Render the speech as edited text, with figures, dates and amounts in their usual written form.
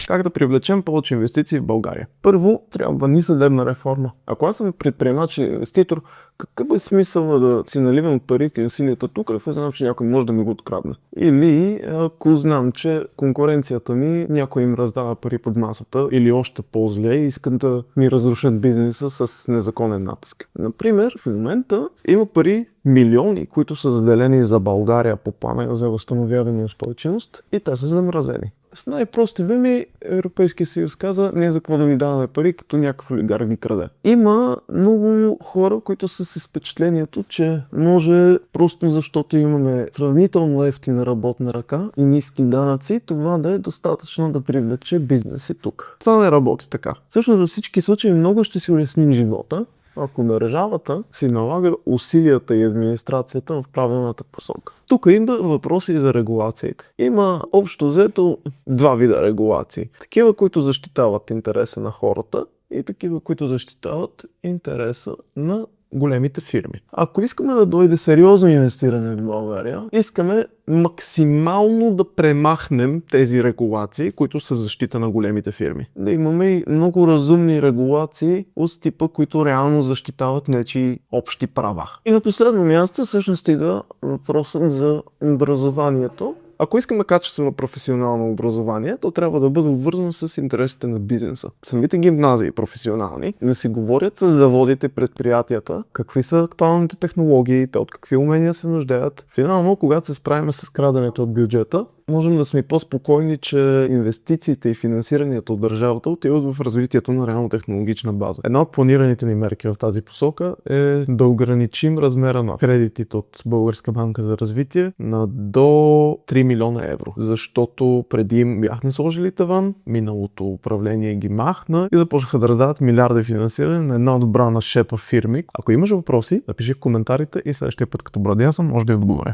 Как да привлечем повече инвестиции в България? Първо, трябва ни съдебна реформа. Ако аз съм предприемач и инвеститор, какъв е смисъл да си наливам парите на синята тук, ако знам, че някой може да ми го открадне? Или ако знам, че конкуренцията ми, някой им раздава пари под масата, или още по-зле, и искат да ми разрушат бизнеса с незаконен натиск. Например, в момента има пари, милиони, които са заделени за България по плана за възстановяване и устойчивост, и те са замразени. С най-прости думи, Европейския съюз каза, не за какво да ви даваме пари, като някакъв олигарх ги краде. Има много хора, които са с впечатлението, че може просто защото имаме сравнително ефтина работна ръка и ниски данъци, това да е достатъчно да привлече бизнеси тук. Това не работи така. Всъщност във всички случаи много ще си улесним живота, ако държавата си налага усилията и администрацията в правилната посока. Тук има въпроси за регулациите. Има общо взето два вида регулации. Такива, които защитават интереса на хората, и такива, които защитават интереса на големите фирми. Ако искаме да дойде сериозно инвестиране в България, искаме максимално да премахнем тези регулации, които са в защита на големите фирми. Да имаме и много разумни регулации от типа, които реално защитават нечии общи права. И на последно място всъщност стига въпросът за образованието. Ако искаме качествено професионално образование, то трябва да бъде обвързано с интересите на бизнеса. Самите гимназии професионални да си говорят с заводите, предприятията, какви са актуалните технологии, те от какви умения се нуждаят. Финално, когато се справим с краденето от бюджета, можем да сме по-спокойни, че инвестициите и финансирането от държавата отиват в развитието на реално технологична база. Една от планираните ни мерки в тази посока е да ограничим размера на кредитите от Българска банка за развитие на до 3 милиона евро. Защото преди им бяхме сложили таван, миналото управление ги махна и започнаха да раздават милиарди финансиране на една добра на шепа фирми. Ако имаш въпроси, напиши в коментарите и следващия път, като брадя съм, може да ви отговоря.